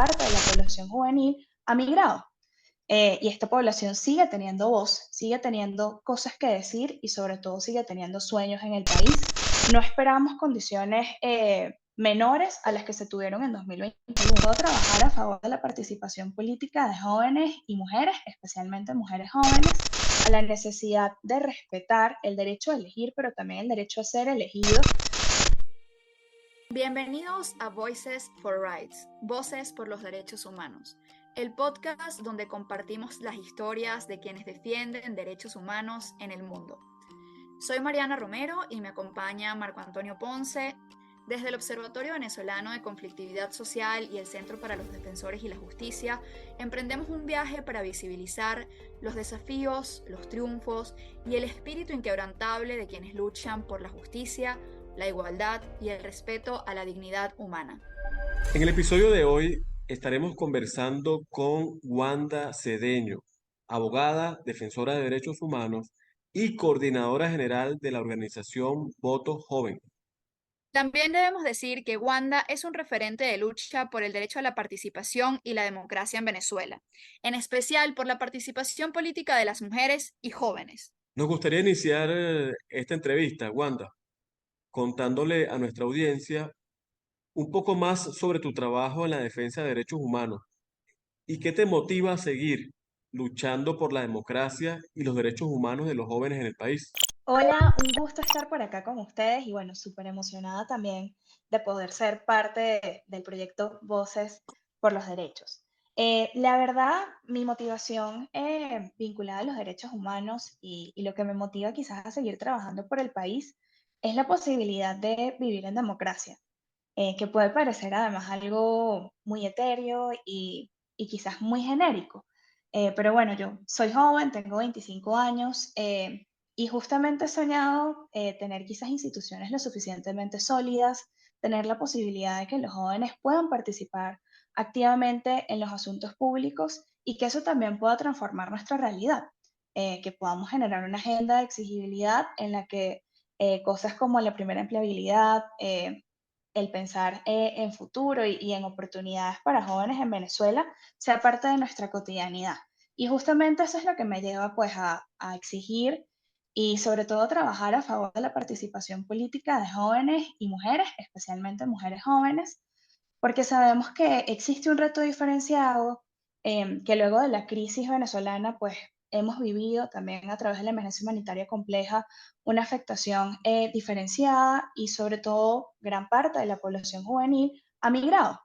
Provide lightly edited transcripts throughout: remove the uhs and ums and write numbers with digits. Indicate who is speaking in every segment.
Speaker 1: parte de la población juvenil ha migrado. Y esta población sigue teniendo voz, sigue teniendo cosas que decir y sobre todo sigue teniendo sueños en el país. No esperamos condiciones menores a las que se tuvieron en 2021. Trabajar a favor de la participación política de jóvenes y mujeres, especialmente mujeres jóvenes, a la necesidad de respetar el derecho a elegir, pero también el derecho a ser elegidos.
Speaker 2: Bienvenidos a Voices for Rights, Voces por los Derechos Humanos, el podcast donde compartimos las historias de quienes defienden derechos humanos en el mundo. Soy Mariana Romero y me acompaña Marco Antonio Ponce. Desde el Observatorio Venezolano de Conflictividad Social y el Centro para los Defensores y la Justicia, emprendemos un viaje para visibilizar los desafíos, los triunfos y el espíritu inquebrantable de quienes luchan por la justicia, la igualdad y el respeto a la dignidad humana.
Speaker 3: En el episodio de hoy estaremos conversando con Wanda Cedeño, abogada, defensora de derechos humanos y coordinadora general de la organización Voto Joven.
Speaker 2: También debemos decir que Wanda es un referente de lucha por el derecho a la participación y la democracia en Venezuela, en especial por la participación política de las mujeres y jóvenes.
Speaker 3: Nos gustaría iniciar esta entrevista, Wanda, contándole a nuestra audiencia un poco más sobre tu trabajo en la defensa de derechos humanos y qué te motiva a seguir luchando por la democracia y los derechos humanos de los jóvenes en el país.
Speaker 1: Hola, un gusto estar por acá con ustedes y bueno, súper emocionada también de poder ser parte del proyecto Voces por los Derechos. La verdad, mi motivación vinculada a los derechos humanos y lo que me motiva quizás a seguir trabajando por el país es la posibilidad de vivir en democracia, que puede parecer además algo muy etéreo y quizás muy genérico. Pero bueno, yo soy joven, tengo 25 años. Y justamente he soñado tener quizás instituciones lo suficientemente sólidas, tener la posibilidad de que los jóvenes puedan participar activamente en los asuntos públicos y que eso también pueda transformar nuestra realidad, que podamos generar una agenda de exigibilidad en la que cosas como la primera empleabilidad, el pensar en futuro y en oportunidades para jóvenes en Venezuela sea parte de nuestra cotidianidad. Y justamente eso es lo que me lleva pues a exigir y sobre todo trabajar a favor de la participación política de jóvenes y mujeres, especialmente mujeres jóvenes, porque sabemos que existe un reto diferenciado, que luego de la crisis venezolana, pues hemos vivido también a través de la emergencia humanitaria compleja una afectación diferenciada y sobre todo gran parte de la población juvenil ha migrado.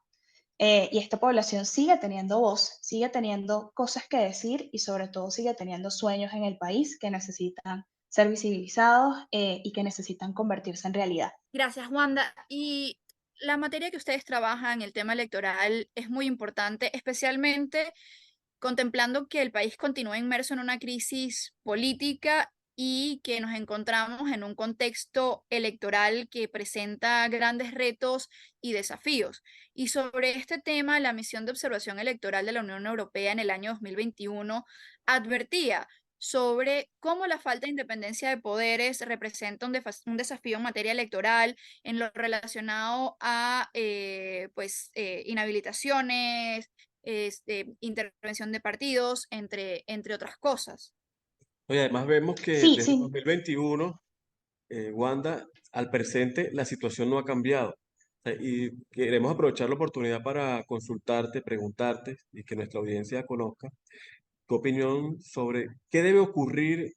Speaker 1: Y esta población sigue teniendo voz, sigue teniendo cosas que decir y sobre todo sigue teniendo sueños en el país que necesitan ser visibilizados y que necesitan convertirse en realidad.
Speaker 2: Gracias, Wanda. Y la materia que ustedes trabajan, el tema electoral, es muy importante, especialmente contemplando que el país continúa inmerso en una crisis política y que nos encontramos en un contexto electoral que presenta grandes retos y desafíos. Y sobre este tema, la misión de observación electoral de la Unión Europea en el año 2021 advertía sobre cómo la falta de independencia de poderes representa un desafío en materia electoral en lo relacionado a inhabilitaciones, intervención de partidos, entre otras cosas.
Speaker 3: Oye, además vemos que
Speaker 1: Sí,
Speaker 3: desde
Speaker 1: sí.
Speaker 3: 2021, Wanda, al presente la situación no ha cambiado. Y queremos aprovechar la oportunidad para consultarte, preguntarte y que nuestra audiencia conozca tu opinión sobre qué debe ocurrir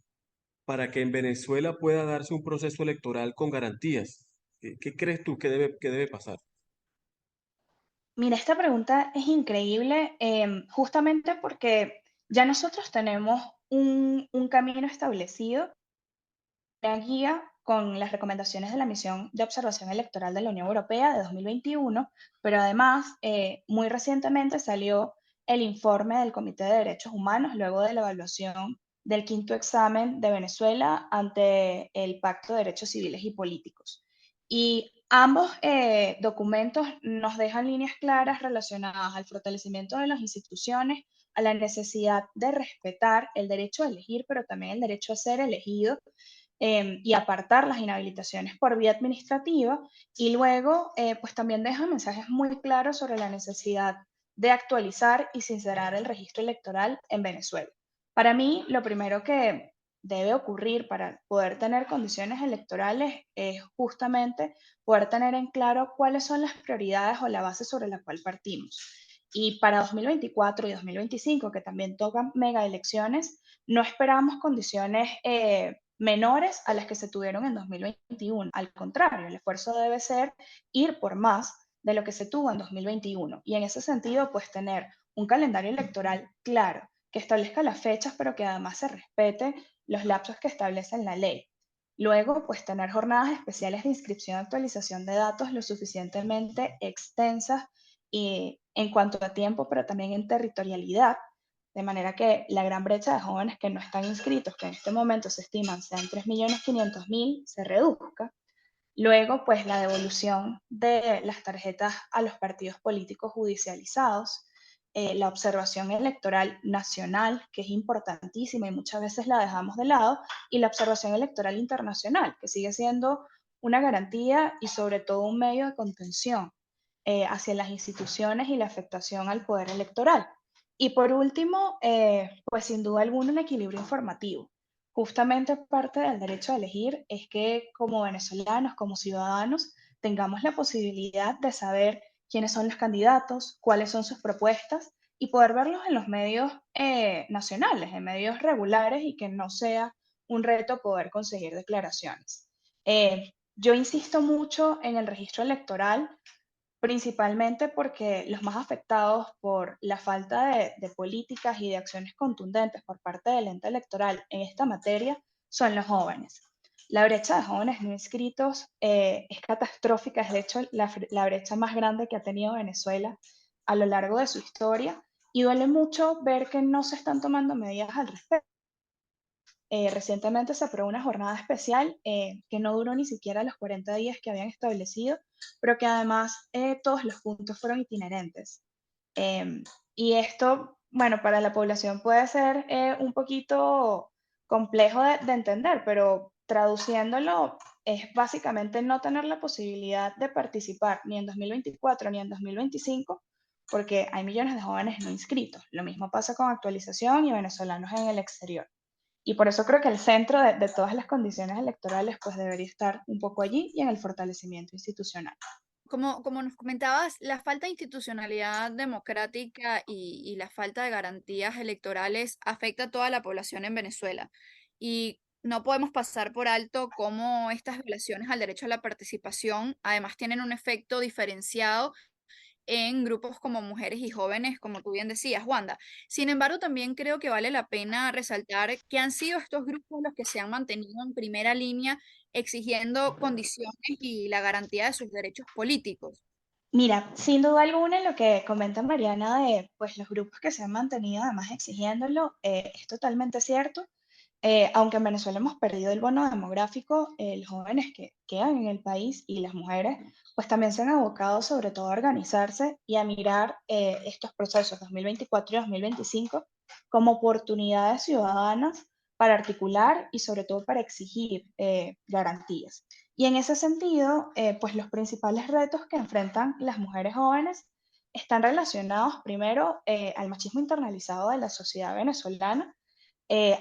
Speaker 3: para que en Venezuela pueda darse un proceso electoral con garantías. ¿Qué crees tú que debe pasar?
Speaker 1: Mira, esta pregunta es increíble, justamente porque ya nosotros tenemos un camino establecido, una guía con las recomendaciones de la misión de observación electoral de la Unión Europea de 2021, pero además, muy recientemente salió el informe del Comité de Derechos Humanos luego de la evaluación del quinto examen de Venezuela ante el Pacto de Derechos Civiles y Políticos. Y ambos documentos nos dejan líneas claras relacionadas al fortalecimiento de las instituciones, a la necesidad de respetar el derecho a elegir, pero también el derecho a ser elegido, y apartar las inhabilitaciones por vía administrativa. Y luego, pues también deja mensajes muy claros sobre la necesidad de actualizar y sincerar el registro electoral en Venezuela. Para mí, lo primero que debe ocurrir para poder tener condiciones electorales es justamente poder tener en claro cuáles son las prioridades o la base sobre la cual partimos. Y para 2024 y 2025, que también tocan mega elecciones, no esperamos condiciones menores a las que se tuvieron en 2021. Al contrario, el esfuerzo debe ser ir por más de lo que se tuvo en 2021. Y en ese sentido, pues tener un calendario electoral claro, que establezca las fechas, pero que además se respete los lapsos que establece la ley. Luego, pues tener jornadas especiales de inscripción y actualización de datos lo suficientemente extensas y en cuanto a tiempo, pero también en territorialidad, de manera que la gran brecha de jóvenes que no están inscritos, que en este momento se estiman sean 3.500.000, se reduzca. Luego, pues la devolución de las tarjetas a los partidos políticos judicializados, la observación electoral nacional, que es importantísima y muchas veces la dejamos de lado, y la observación electoral internacional, que sigue siendo una garantía y sobre todo un medio de contención hacia las instituciones y la afectación al poder electoral. Y por último, pues sin duda alguna un equilibrio informativo. Justamente parte del derecho a elegir es que como venezolanos, como ciudadanos, tengamos la posibilidad de saber quiénes son los candidatos, cuáles son sus propuestas y poder verlos en los medios nacionales, en medios regulares y que no sea un reto poder conseguir declaraciones. Yo insisto mucho en el registro electoral principalmente porque los más afectados por la falta de políticas y de acciones contundentes por parte del ente electoral en esta materia son los jóvenes. La brecha de jóvenes no inscritos es catastrófica, es de hecho la brecha más grande que ha tenido Venezuela a lo largo de su historia y duele mucho ver que no se están tomando medidas al respecto. Recientemente se aprobó una jornada especial que no duró ni siquiera los 40 días que habían establecido, pero que además todos los puntos fueron itinerentes. Y esto, bueno, para la población puede ser un poquito complejo de entender, pero traduciéndolo es básicamente no tener la posibilidad de participar ni en 2024 ni en 2025 porque hay millones de jóvenes no inscritos. Lo mismo pasa con actualización y venezolanos en el exterior. Y por eso creo que el centro de todas las condiciones electorales pues debería estar un poco allí y en el fortalecimiento institucional.
Speaker 2: Como nos comentabas, la falta de institucionalidad democrática y la falta de garantías electorales afecta a toda la población en Venezuela. Y no podemos pasar por alto cómo estas violaciones al derecho a la participación además tienen un efecto diferenciado en grupos como mujeres y jóvenes, como tú bien decías, Wanda. Sin embargo, también creo que vale la pena resaltar que han sido estos grupos los que se han mantenido en primera línea exigiendo condiciones y la garantía de sus derechos políticos.
Speaker 1: Mira, sin duda alguna lo que comenta Mariana de pues, los grupos que se han mantenido además exigiéndolo es totalmente cierto. Aunque en Venezuela hemos perdido el bono demográfico, los jóvenes que quedan en el país y las mujeres, pues también se han abocado sobre todo a organizarse y a mirar estos procesos 2024 y 2025 como oportunidades ciudadanas para articular y sobre todo para exigir garantías. Y en ese sentido, pues los principales retos que enfrentan las mujeres jóvenes están relacionados primero al machismo internalizado de la sociedad venezolana.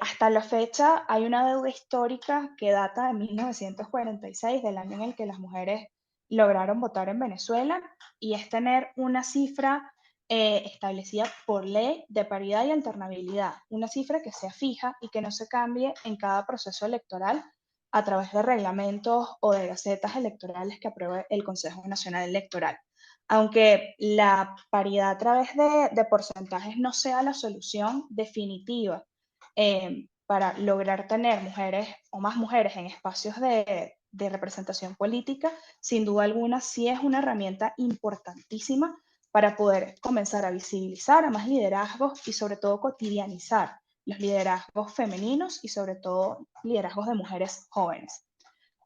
Speaker 1: Hasta la fecha hay una deuda histórica que data de 1946, del año en el que las mujeres lograron votar en Venezuela, y es tener una cifra establecida por ley de paridad y alternabilidad, una cifra que sea fija y que no se cambie en cada proceso electoral a través de reglamentos o de gacetas electorales que apruebe el Consejo Nacional Electoral. Aunque la paridad a través de porcentajes no sea la solución definitiva para lograr tener mujeres o más mujeres en espacios de representación política, sin duda alguna sí es una herramienta importantísima para poder comenzar a visibilizar a más liderazgos y sobre todo cotidianizar los liderazgos femeninos y sobre todo liderazgos de mujeres jóvenes.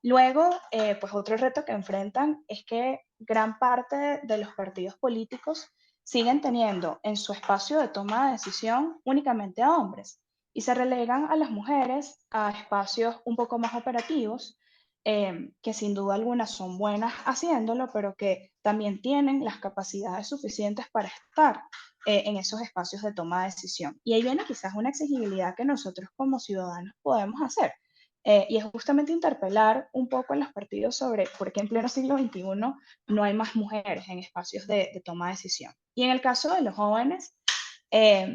Speaker 1: Luego, pues otro reto que enfrentan es que gran parte de los partidos políticos siguen teniendo en su espacio de toma de decisión únicamente a hombres y se relegan a las mujeres a espacios un poco más operativos que sin duda alguna son buenas haciéndolo, pero que también tienen las capacidades suficientes para estar en esos espacios de toma de decisión. Y ahí viene quizás una exigibilidad que nosotros como ciudadanos podemos hacer. Y es justamente interpelar un poco a los partidos sobre por qué en pleno siglo XXI no hay más mujeres en espacios de toma de decisión. Y en el caso de los jóvenes, eh,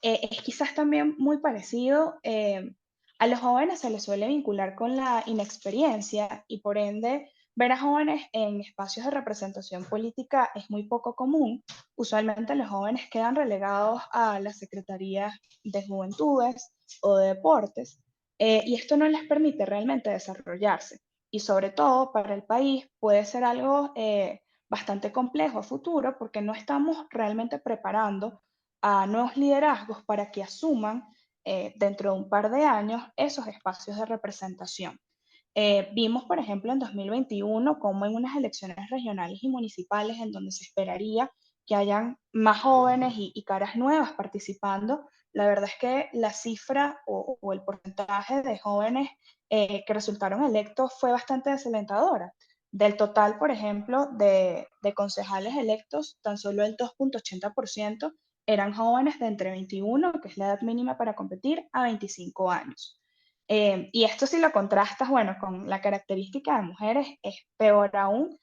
Speaker 1: es quizás también muy parecido. A los jóvenes se les suele vincular con la inexperiencia y por ende ver a jóvenes en espacios de representación política es muy poco común. Usualmente los jóvenes quedan relegados a las secretarías de juventudes o de deportes, y esto no les permite realmente desarrollarse. Y sobre todo para el país puede ser algo bastante complejo a futuro porque no estamos realmente preparando a nuevos liderazgos para que asuman dentro de un par de años esos espacios de representación. Vimos, por ejemplo, en 2021 cómo en unas elecciones regionales y municipales en donde se esperaría que hayan más jóvenes y caras nuevas participando, la verdad es que la cifra o el porcentaje de jóvenes que resultaron electos fue bastante desalentadora. Del total, por ejemplo, de concejales electos, tan solo el 2,80% eran jóvenes de entre 21, que es la edad mínima para competir, a 25 años. Y esto si lo contrastas, bueno, con la característica de mujeres, es peor aún,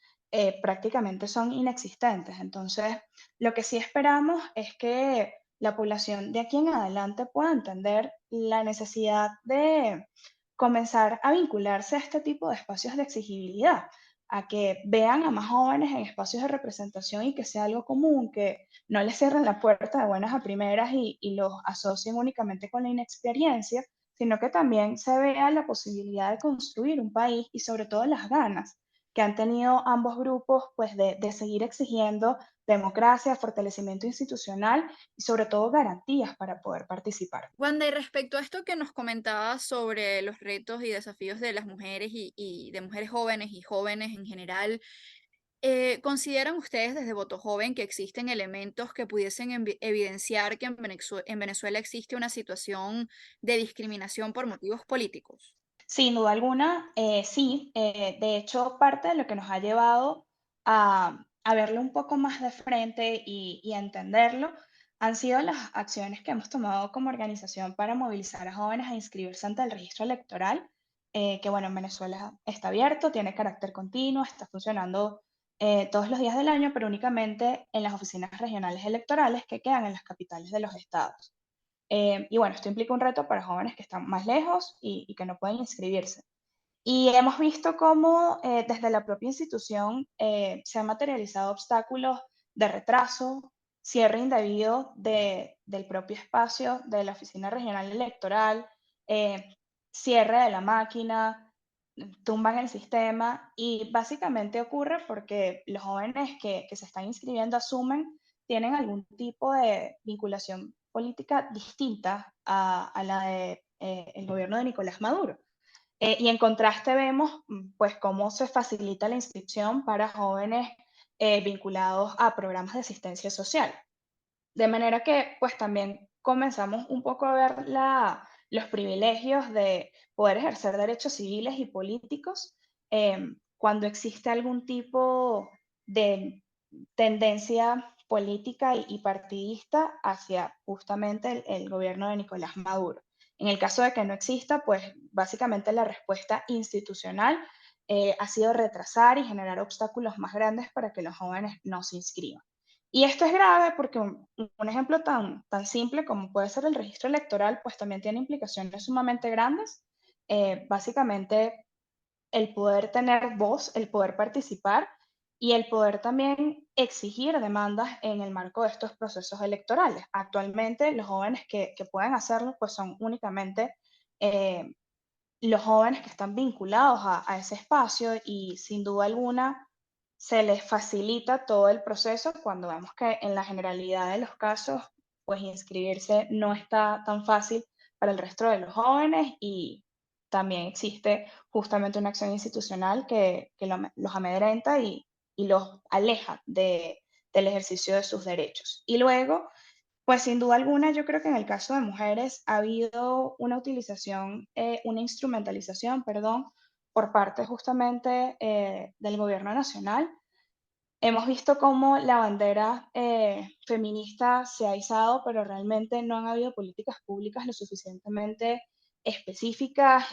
Speaker 1: prácticamente son inexistentes. Entonces, lo que sí esperamos es que la población de aquí en adelante pueda entender la necesidad de comenzar a vincularse a este tipo de espacios de exigibilidad, a que vean a más jóvenes en espacios de representación y que sea algo común, que no les cierren la puerta de buenas a primeras y los asocien únicamente con la inexperiencia, sino que también se vea la posibilidad de construir un país y sobre todo las ganas que han tenido ambos grupos, pues de seguir exigiendo democracia, fortalecimiento institucional y sobre todo garantías para poder participar.
Speaker 2: Wanda, y respecto a esto que nos comentabas sobre los retos y desafíos de las mujeres y de mujeres jóvenes y jóvenes en general, ¿consideran ustedes desde Voto Joven que existen elementos que pudiesen evidenciar que en Venezuela existe una situación de discriminación por motivos políticos?
Speaker 1: Sin duda alguna, sí. De hecho, parte de lo que nos ha llevado a verlo un poco más de frente y a entenderlo han sido las acciones que hemos tomado como organización para movilizar a jóvenes a inscribirse ante el registro electoral, que bueno, en Venezuela está abierto, tiene carácter continuo, está funcionando todos los días del año, pero únicamente en las oficinas regionales electorales que quedan en las capitales de los estados. Y bueno, esto implica un reto para jóvenes que están más lejos y que no pueden inscribirse. Y hemos visto cómo desde la propia institución se han materializado obstáculos de retraso, cierre indebido del propio espacio de la oficina regional electoral, cierre de la máquina, tumban el sistema y básicamente ocurre porque los jóvenes que se están inscribiendo asumen tienen algún tipo de vinculación política distinta a la de el gobierno de Nicolás Maduro. Y en contraste vemos pues cómo se facilita la inscripción para jóvenes vinculados a programas de asistencia social. De manera que pues también comenzamos un poco a ver los privilegios de poder ejercer derechos civiles y políticos cuando existe algún tipo de tendencia política y partidista hacia justamente el gobierno de Nicolás Maduro. En el caso de que no exista, pues básicamente la respuesta institucional ha sido retrasar y generar obstáculos más grandes para que los jóvenes no se inscriban. Y esto es grave porque un ejemplo tan simple como puede ser el registro electoral, pues también tiene implicaciones sumamente grandes. Básicamente, el poder tener voz, el poder participar y el poder también exigir demandas en el marco de estos procesos electorales. Actualmente, los jóvenes que pueden hacerlo, pues son únicamente eh, los jóvenes que están vinculados a ese espacio y sin duda alguna se les facilita todo el proceso cuando vemos que en la generalidad de los casos, pues inscribirse no está tan fácil para el resto de los jóvenes y también existe justamente una acción institucional que los amedrenta y los aleja del ejercicio de sus derechos. Y luego, pues sin duda alguna, yo creo que en el caso de mujeres ha habido una utilización, una instrumentalización, perdón, por parte justamente del gobierno nacional. Hemos visto cómo la bandera feminista se ha izado, pero realmente no han habido políticas públicas lo suficientemente específicas,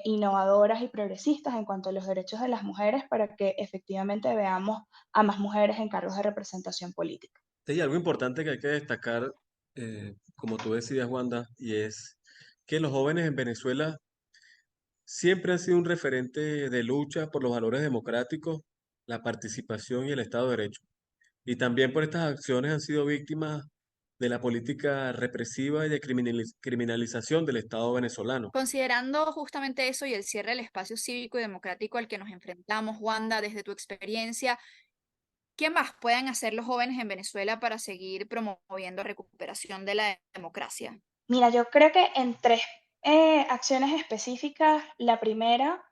Speaker 1: innovadoras y progresistas en cuanto a los derechos de las mujeres para que efectivamente veamos a más mujeres en cargos de representación política.
Speaker 3: Sí, algo importante que hay que destacar, como tú decías, Wanda, y es que los jóvenes en Venezuela siempre han sido un referente de lucha por los valores democráticos, la participación y el Estado de Derecho. Y también por estas acciones han sido víctimas de la política represiva y de criminalización del Estado venezolano.
Speaker 2: Considerando justamente eso y el cierre del espacio cívico y democrático al que nos enfrentamos, Wanda, desde tu experiencia, ¿qué más pueden hacer los jóvenes en Venezuela para seguir promoviendo recuperación de la democracia?
Speaker 1: Mira, yo creo que en tres acciones específicas, la primera,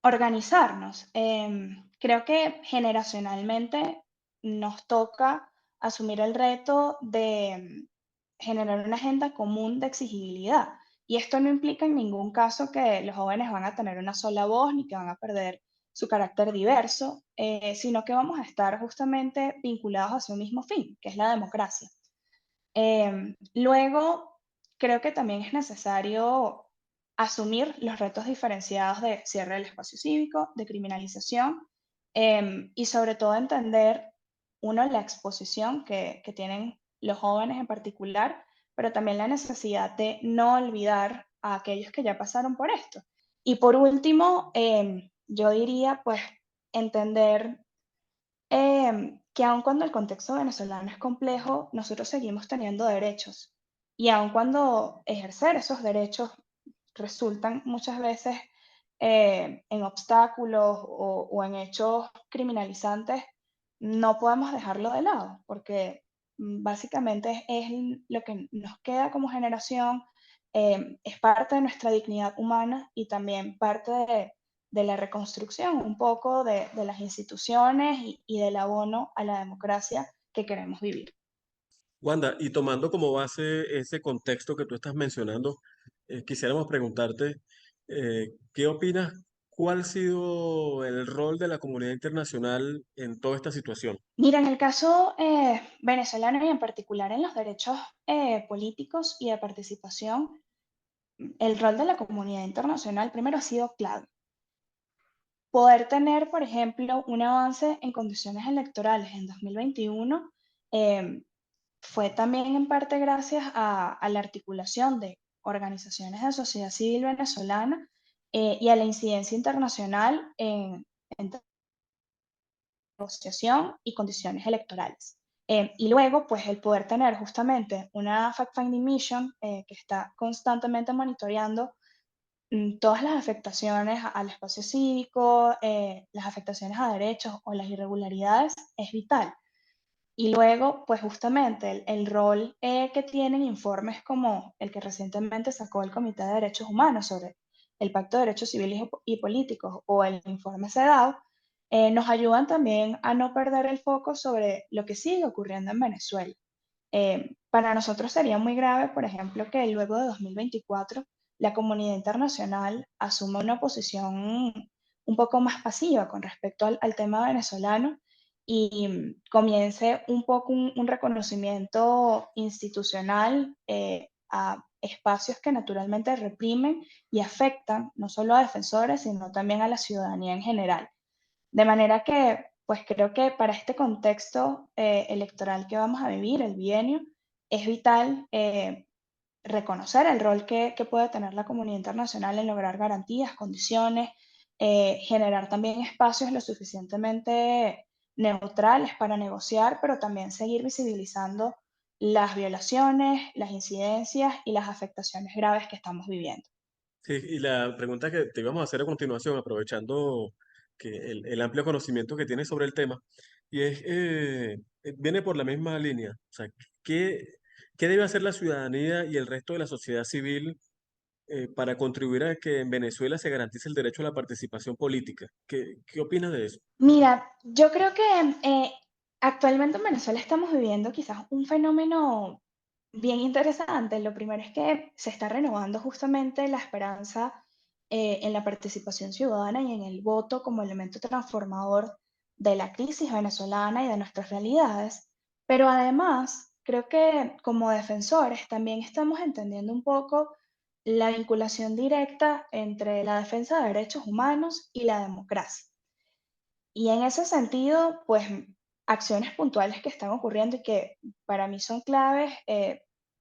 Speaker 1: organizarnos. Creo que generacionalmente nos toca asumir el reto de generar una agenda común de exigibilidad. Y esto no implica en ningún caso que los jóvenes van a tener una sola voz ni que van a perder su carácter diverso, sino que vamos a estar justamente vinculados hacia un mismo fin, que es la democracia. Luego, creo que también es necesario asumir los retos diferenciados de cierre del espacio cívico, de criminalización, y sobre todo entender, uno, la exposición que tienen los jóvenes en particular, pero también la necesidad de no olvidar a aquellos que ya pasaron por esto. Y por último, yo diría, pues, entender que aun cuando el contexto venezolano es complejo, nosotros seguimos teniendo derechos. Y aun cuando ejercer esos derechos resultan muchas veces en obstáculos o en hechos criminalizantes, no podemos dejarlo de lado, porque básicamente es lo que nos queda como generación, es parte de nuestra dignidad humana y también parte de la reconstrucción un poco de las instituciones y del abono a la democracia que queremos vivir.
Speaker 3: Wanda, y tomando como base ese contexto que tú estás mencionando, quisiéramos preguntarte, ¿qué opinas? ¿Cuál ha sido el rol de la comunidad internacional en toda esta situación?
Speaker 1: Mira, en el caso venezolano y en particular en los derechos políticos y de participación, el rol de la comunidad internacional primero ha sido clave. Poder tener, por ejemplo, un avance en condiciones electorales en 2021 eh, fue también en parte gracias a la articulación de organizaciones de sociedad civil venezolana y a la incidencia internacional en negociación y condiciones electorales. Y luego, pues el poder tener justamente una fact-finding mission que está constantemente monitoreando todas las afectaciones al espacio cívico, las afectaciones a derechos o las irregularidades es vital. Y luego, pues justamente el rol que tienen informes como el que recientemente sacó el Comité de Derechos Humanos sobre el Pacto de Derechos Civiles y Políticos o el informe CEDAW, nos ayudan también a no perder el foco sobre lo que sigue ocurriendo en Venezuela. Para nosotros sería muy grave, por ejemplo, que luego de 2024 la comunidad internacional asuma una posición un poco más pasiva con respecto al tema venezolano y comience un poco un reconocimiento institucional a espacios que naturalmente reprimen y afectan no solo a defensores, sino también a la ciudadanía en general. De manera que, pues creo que para este contexto electoral que vamos a vivir, el bienio, es vital reconocer el rol que puede tener la comunidad internacional en lograr garantías, condiciones, generar también espacios lo suficientemente neutrales para negociar, pero también seguir visibilizando las violaciones, las incidencias y las afectaciones graves que estamos viviendo.
Speaker 3: Sí, y la pregunta que te íbamos a hacer a continuación, aprovechando que el amplio conocimiento que tienes sobre el tema, y es, viene por la misma línea. O sea, ¿qué, qué debe hacer la ciudadanía y el resto de la sociedad civil para contribuir a que en Venezuela se garantice el derecho a la participación política? ¿Qué opinas de eso?
Speaker 1: Mira, yo creo que actualmente en Venezuela estamos viviendo quizás un fenómeno bien interesante. Lo primero es que se está renovando justamente la esperanza en la participación ciudadana y en el voto como elemento transformador de la crisis venezolana y de nuestras realidades, pero además creo que como defensores también estamos entendiendo un poco la vinculación directa entre la defensa de derechos humanos y la democracia. Y en ese sentido, pues acciones puntuales que están ocurriendo y que para mí son claves,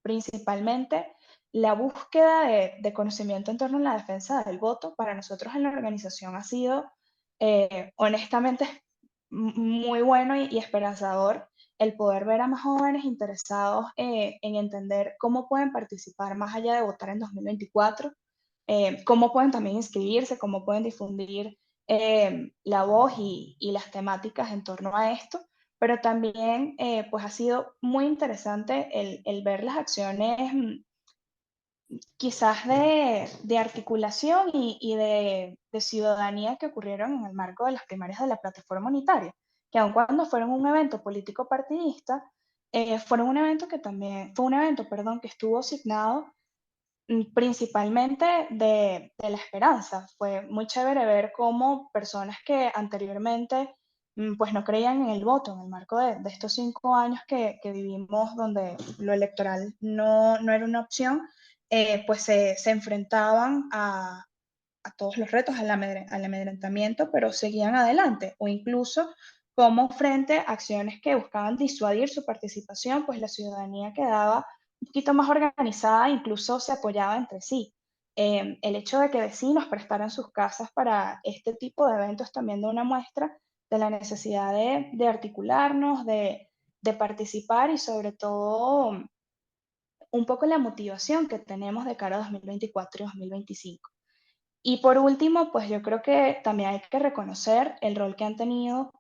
Speaker 1: principalmente la búsqueda de conocimiento en torno a la defensa del voto, para nosotros en la organización ha sido, honestamente, muy bueno y esperanzador el poder ver a más jóvenes interesados en entender cómo pueden participar más allá de votar en 2024, cómo pueden también inscribirse, cómo pueden difundir la voz y las temáticas en torno a esto, pero también pues ha sido muy interesante el ver las acciones quizás de articulación y de ciudadanía que ocurrieron en el marco de las primarias de la plataforma unitaria, que aun cuando fueron un evento político partidista, fueron un evento que también, fue un evento, perdón, que estuvo signado principalmente de la esperanza. Fue muy chévere ver cómo personas que anteriormente pues no creían en el voto, en el marco de estos 5 años que vivimos donde lo electoral no era una opción, pues se enfrentaban a todos los retos, al amedrentamiento, pero seguían adelante, o incluso como frente a acciones que buscaban disuadir su participación, pues la ciudadanía quedaba un poquito más organizada, incluso se apoyaba entre sí. El hecho de que vecinos prestaran sus casas para este tipo de eventos también da una muestra de la necesidad de articularnos, de participar y sobre todo un poco la motivación que tenemos de cara a 2024 y 2025. Y por último, pues yo creo que también hay que reconocer el rol que han tenido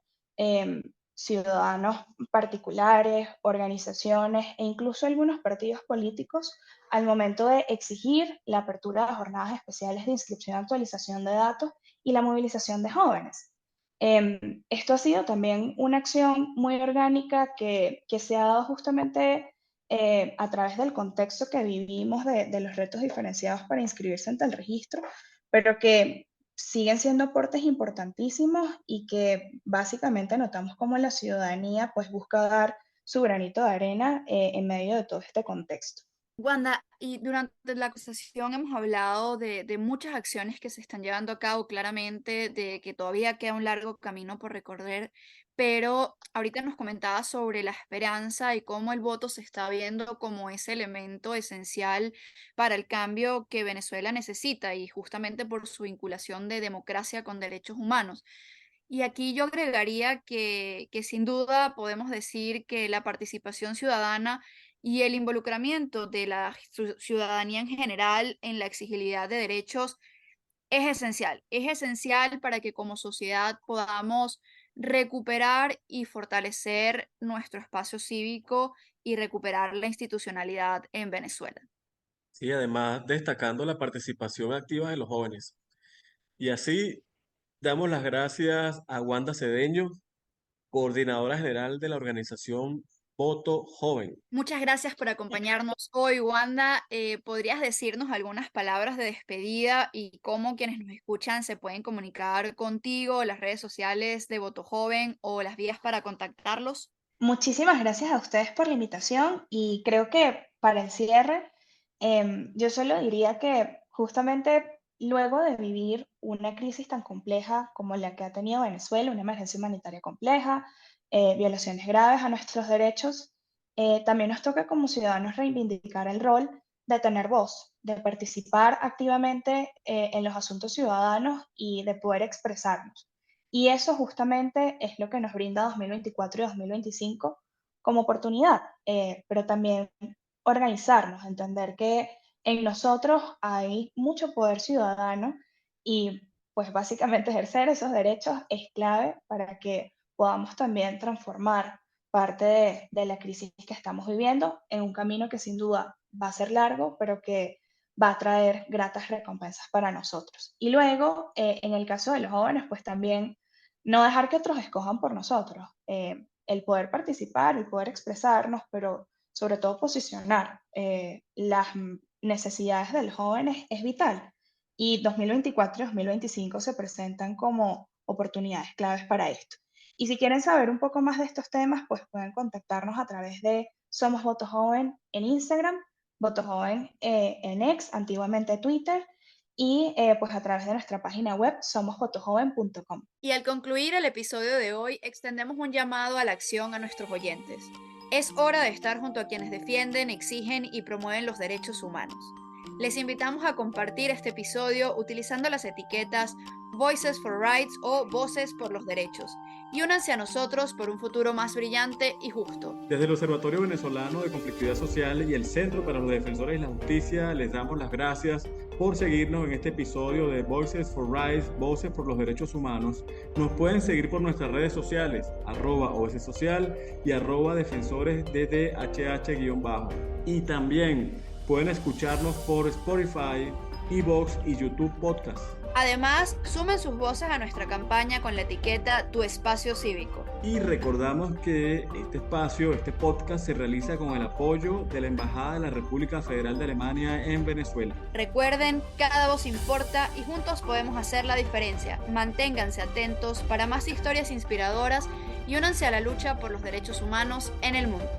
Speaker 1: ciudadanos particulares, organizaciones e incluso algunos partidos políticos al momento de exigir la apertura de jornadas especiales de inscripción y actualización de datos y la movilización de jóvenes. Esto ha sido también una acción muy orgánica que se ha dado justamente a través del contexto que vivimos de los retos diferenciados para inscribirse ante el registro, pero que siguen siendo aportes importantísimos y que básicamente notamos como la ciudadanía pues busca dar su granito de arena en medio de todo este contexto.
Speaker 2: Wanda, y durante la conversación hemos hablado de muchas acciones que se están llevando a cabo, claramente, de que todavía queda un largo camino por recorrer, pero ahorita nos comentaba sobre la esperanza y cómo el voto se está viendo como ese elemento esencial para el cambio que Venezuela necesita y justamente por su vinculación de democracia con derechos humanos. Y aquí yo agregaría que sin duda podemos decir que la participación ciudadana y el involucramiento de la ciudadanía en general en la exigibilidad de derechos es esencial para que como sociedad podamos recuperar y fortalecer nuestro espacio cívico y recuperar la institucionalidad en Venezuela.
Speaker 3: Sí, además destacando la participación activa de los jóvenes. Y así damos las gracias a Wanda Cedeño, coordinadora general de la organización Voto Joven.
Speaker 2: Muchas gracias por acompañarnos hoy, Wanda. ¿Podrías decirnos algunas palabras de despedida y cómo quienes nos escuchan se pueden comunicar contigo, las redes sociales de Voto Joven o las vías para contactarlos?
Speaker 1: Muchísimas gracias a ustedes por la invitación y creo que para el cierre, yo solo diría que justamente luego de vivir una crisis tan compleja como la que ha tenido Venezuela, una emergencia humanitaria compleja, violaciones graves a nuestros derechos, también nos toca como ciudadanos reivindicar el rol de tener voz, de participar activamente en los asuntos ciudadanos y de poder expresarnos. Y eso justamente es lo que nos brinda 2024 y 2025 como oportunidad, pero también organizarnos, entender que en nosotros hay mucho poder ciudadano y pues básicamente ejercer esos derechos es clave para que podamos también transformar parte de la crisis que estamos viviendo en un camino que sin duda va a ser largo, pero que va a traer gratas recompensas para nosotros. Y luego, en el caso de los jóvenes, pues también no dejar que otros escojan por nosotros. El poder participar, el poder expresarnos, pero sobre todo posicionar las necesidades del joven es vital. y 2024 y 2025 se presentan como oportunidades claves para esto. Y si quieren saber un poco más de estos temas, pues pueden contactarnos a través de Somos Voto Joven en Instagram, Voto Joven en X, antiguamente Twitter, y pues a través de nuestra página web somosvotojoven.com.
Speaker 2: Y al concluir el episodio de hoy, extendemos un llamado a la acción a nuestros oyentes. Es hora de estar junto a quienes defienden, exigen y promueven los derechos humanos. Les invitamos a compartir este episodio utilizando las etiquetas Voices for Rights o Voces por los Derechos, y únanse a nosotros por un futuro más brillante y justo.
Speaker 3: Desde el Observatorio Venezolano de Conflictividad Social y el Centro para los Defensores de la Justicia, les damos las gracias por seguirnos en este episodio de Voices for Rights, Voces por los Derechos Humanos. Nos pueden seguir por nuestras redes sociales, @OSSocial y @defensoresddhh_. Y también pueden escucharnos por Spotify, iVoox y YouTube Podcast.
Speaker 2: Además, sumen sus voces a nuestra campaña con la etiqueta Tu Espacio Cívico.
Speaker 3: Y recordamos que este podcast se realiza con el apoyo de la Embajada de la República Federal de Alemania en Venezuela.
Speaker 2: Recuerden, cada voz importa y juntos podemos hacer la diferencia. Manténganse atentos para más historias inspiradoras y únanse a la lucha por los derechos humanos en el mundo.